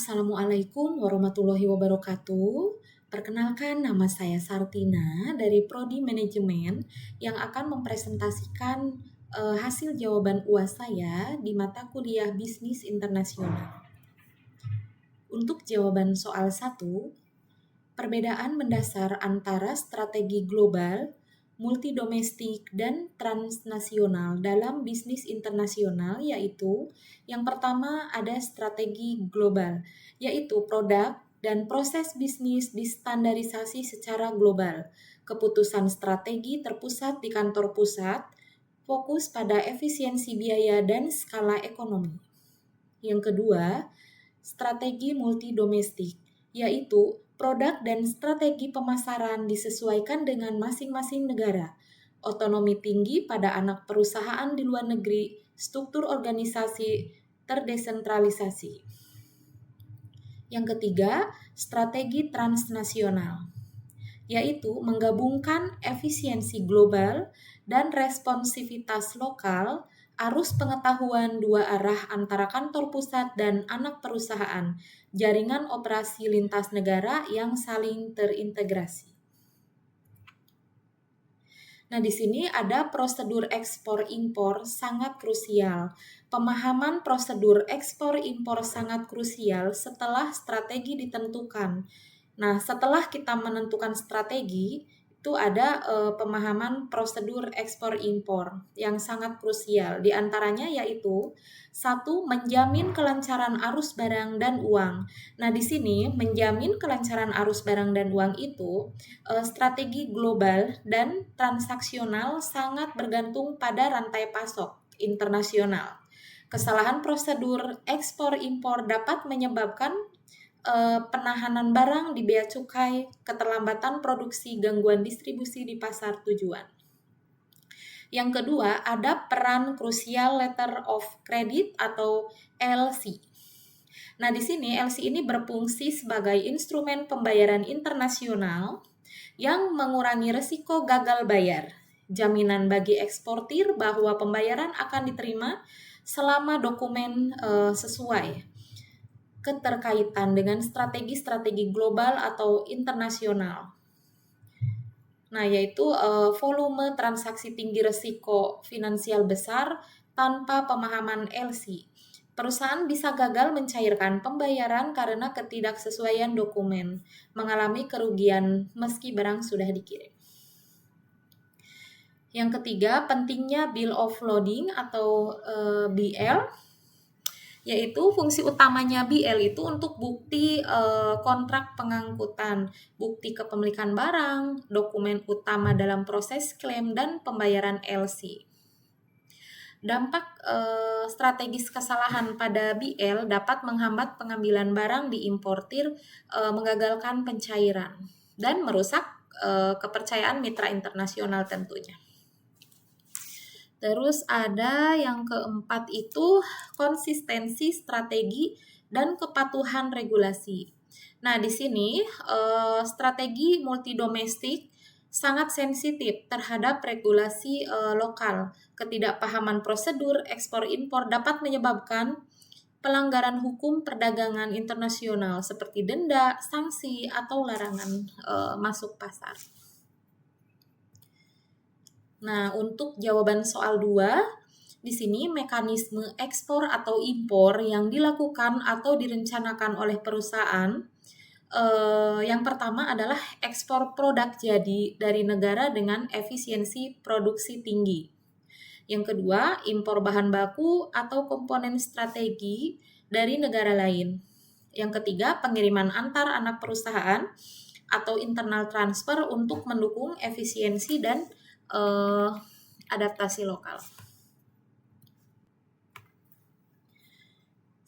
Assalamualaikum warahmatullahi wabarakatuh. Perkenalkan, nama saya Sartina dari Prodi Manajemen yang akan mempresentasikan hasil jawaban UAS saya di mata kuliah Bisnis Internasional. Untuk jawaban soal 1, perbedaan mendasar antara strategi global, multidomestik, dan transnasional dalam bisnis internasional yaitu yang pertama ada strategi global, yaitu produk dan proses bisnis distandarisasi secara global. Keputusan strategi terpusat di kantor pusat, fokus pada efisiensi biaya dan skala ekonomi. Yang kedua, strategi multidomestik, yaitu produk dan strategi pemasaran disesuaikan dengan masing-masing negara, otonomi tinggi pada anak perusahaan di luar negeri, struktur organisasi terdesentralisasi. Yang ketiga, strategi transnasional, yaitu menggabungkan efisiensi global dan responsivitas lokal, arus pengetahuan dua arah antara kantor pusat dan anak perusahaan, jaringan operasi lintas negara yang saling terintegrasi. Nah, di sini ada prosedur ekspor-impor sangat krusial. Pemahaman prosedur ekspor-impor sangat krusial setelah strategi ditentukan. Nah, setelah kita menentukan strategi, itu ada pemahaman prosedur ekspor-impor yang sangat krusial. Di antaranya yaitu 1. Menjamin kelancaran arus barang dan uang. Nah, di sini menjamin kelancaran arus barang dan uang itu strategi global dan transaksional sangat bergantung pada rantai pasok internasional. Kesalahan prosedur ekspor-impor dapat menyebabkan penahanan barang di bea cukai, keterlambatan produksi, gangguan distribusi di pasar tujuan. Yang kedua, ada peran krusial letter of credit atau LC. Nah, di sini LC ini berfungsi sebagai instrumen pembayaran internasional yang mengurangi risiko gagal bayar. Jaminan bagi eksportir bahwa pembayaran akan diterima selama dokumen sesuai. Keterkaitan dengan strategi-strategi global atau internasional. Nah, yaitu volume transaksi tinggi risiko finansial besar tanpa pemahaman LC. Perusahaan bisa gagal mencairkan pembayaran karena ketidaksesuaian dokumen, mengalami kerugian meski barang sudah dikirim. Yang ketiga, pentingnya bill of lading atau BL, yaitu fungsi utamanya BL itu untuk bukti kontrak pengangkutan, bukti kepemilikan barang, dokumen utama dalam proses klaim, dan pembayaran LC. Dampak strategis kesalahan pada BL dapat menghambat pengambilan barang di importir, menggagalkan pencairan, dan merusak kepercayaan mitra internasional tentunya. Terus ada yang keempat itu konsistensi strategi dan kepatuhan regulasi. Nah, di sini strategi multidomestik sangat sensitif terhadap regulasi lokal. Ketidakpahaman prosedur ekspor-impor dapat menyebabkan pelanggaran hukum perdagangan internasional seperti denda, sanksi, atau larangan masuk pasar. Nah, untuk jawaban soal 2, di sini mekanisme ekspor atau impor yang dilakukan atau direncanakan oleh perusahaan, yang pertama adalah ekspor produk jadi dari negara dengan efisiensi produksi tinggi. Yang kedua, impor bahan baku atau komponen strategi dari negara lain. Yang ketiga, pengiriman antar anak perusahaan atau internal transfer untuk mendukung efisiensi dan adaptasi lokal.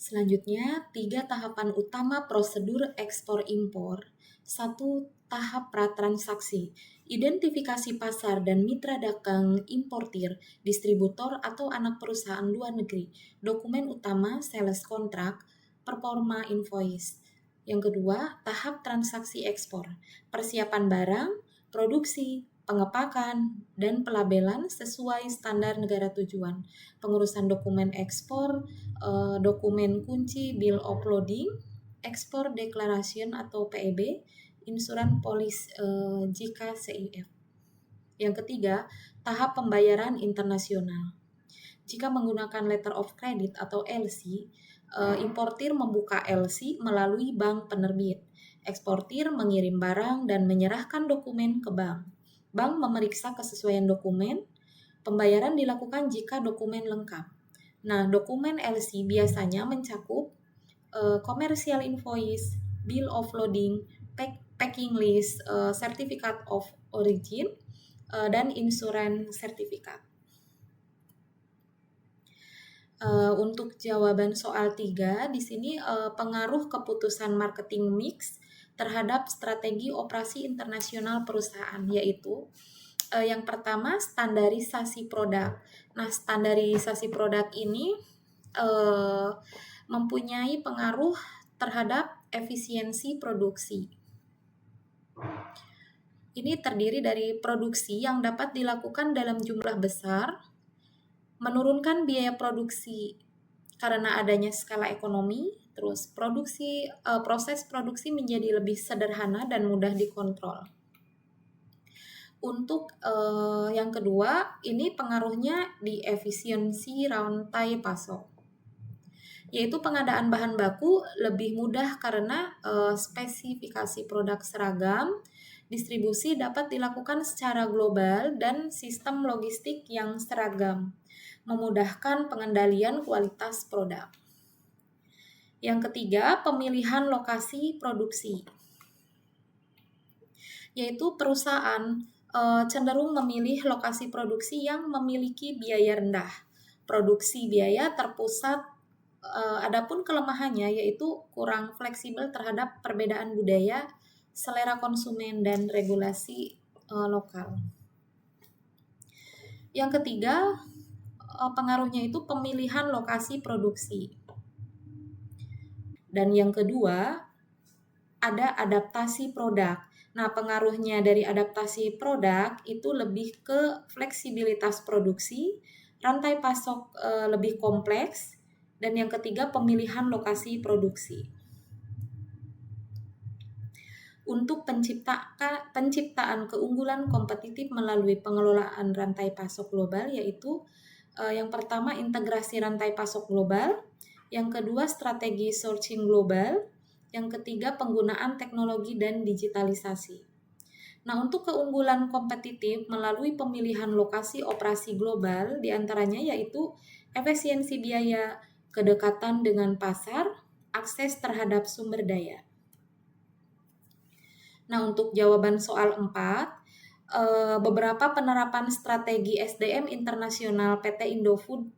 Selanjutnya, 3 tahapan utama prosedur ekspor-impor. 1. Tahap pratransaksi, identifikasi pasar dan mitra dagang importir, distributor atau anak perusahaan luar negeri. Dokumen utama sales contract, performa invoice. Yang kedua, tahap transaksi ekspor, persiapan barang, produksi, pengepakan, dan pelabelan sesuai standar negara tujuan, pengurusan dokumen ekspor, dokumen kunci, bill of lading, Export Declaration atau PEB, Insurance Policy jika CIF. Yang ketiga, tahap pembayaran internasional. Jika menggunakan letter of credit atau LC, importir membuka LC melalui bank penerbit. Eksportir mengirim barang dan menyerahkan dokumen ke bank. Bank memeriksa kesesuaian dokumen. Pembayaran dilakukan jika dokumen lengkap. Nah, dokumen LC biasanya mencakup commercial invoice, bill of loading, packing list, certificate of origin, dan insurance certificate. Untuk jawaban soal 3, di sini pengaruh keputusan marketing mix terhadap strategi operasi internasional perusahaan, yaitu yang pertama standarisasi produk. Nah, standarisasi produk ini mempunyai pengaruh terhadap efisiensi produksi. Ini terdiri dari produksi yang dapat dilakukan dalam jumlah besar, menurunkan biaya produksi karena adanya skala ekonomi, terus proses produksi menjadi lebih sederhana dan mudah dikontrol. Untuk yang kedua, ini pengaruhnya di efisiensi rantai pasok, yaitu pengadaan bahan baku lebih mudah karena spesifikasi produk seragam, distribusi dapat dilakukan secara global, dan sistem logistik yang seragam memudahkan pengendalian kualitas produk. Yang ketiga, pemilihan lokasi produksi, yaitu perusahaan cenderung memilih lokasi produksi yang memiliki biaya rendah. Produksi biaya terpusat, adapun kelemahannya yaitu kurang fleksibel terhadap perbedaan budaya, selera konsumen, dan regulasi lokal. Yang ketiga, pengaruhnya itu pemilihan lokasi produksi. Dan yang kedua, ada adaptasi produk. Nah, pengaruhnya dari adaptasi produk itu lebih ke fleksibilitas produksi, rantai pasok lebih kompleks, dan yang ketiga pemilihan lokasi produksi. Untuk penciptaan keunggulan kompetitif melalui pengelolaan rantai pasok global, yaitu yang pertama integrasi rantai pasok global, yang kedua strategi sourcing global, yang ketiga penggunaan teknologi dan digitalisasi. Nah, untuk keunggulan kompetitif melalui pemilihan lokasi operasi global, diantaranya yaitu efisiensi biaya, kedekatan dengan pasar, akses terhadap sumber daya. Nah, untuk jawaban soal 4, beberapa penerapan strategi SDM internasional PT Indofood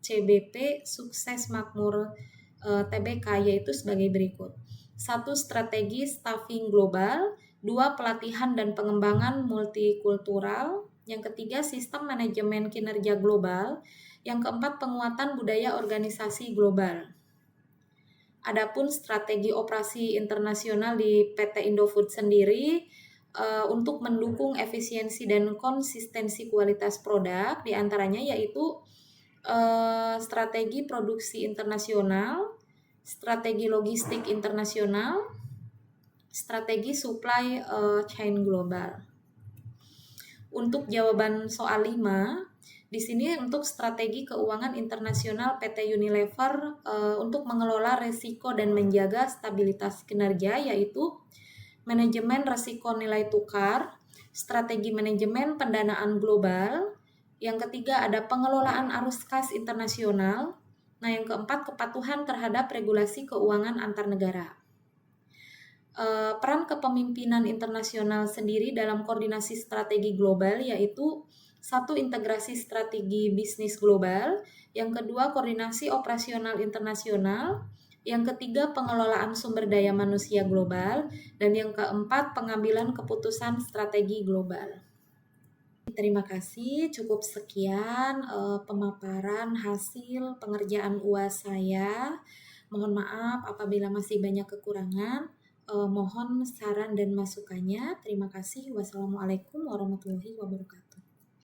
CBP sukses makmur TBK, yaitu sebagai berikut. 1. Strategi staffing global. 2. Pelatihan dan pengembangan multikultural. Yang ketiga, sistem manajemen kinerja global. Yang keempat, penguatan budaya organisasi global. Adapun strategi operasi internasional di PT Indofood sendiri untuk mendukung efisiensi dan konsistensi kualitas produk, diantaranya yaitu strategi produksi internasional, strategi logistik internasional, strategi supply chain global. Untuk jawaban soal 5, di sini untuk strategi keuangan internasional PT Unilever untuk mengelola risiko dan menjaga stabilitas kinerja, yaitu manajemen risiko nilai tukar, strategi manajemen pendanaan global. Yang ketiga ada pengelolaan arus kas internasional. Nah, yang keempat kepatuhan terhadap regulasi keuangan antar negara. Peran kepemimpinan internasional sendiri dalam koordinasi strategi global yaitu 1. Integrasi strategi bisnis global, yang kedua koordinasi operasional internasional, yang ketiga pengelolaan sumber daya manusia global, dan yang keempat pengambilan keputusan strategi global. Terima kasih, cukup sekian pemaparan hasil pengerjaan UAS saya. Mohon maaf apabila masih banyak kekurangan. Mohon saran dan masukannya. Terima kasih. Wassalamualaikum warahmatullahi wabarakatuh.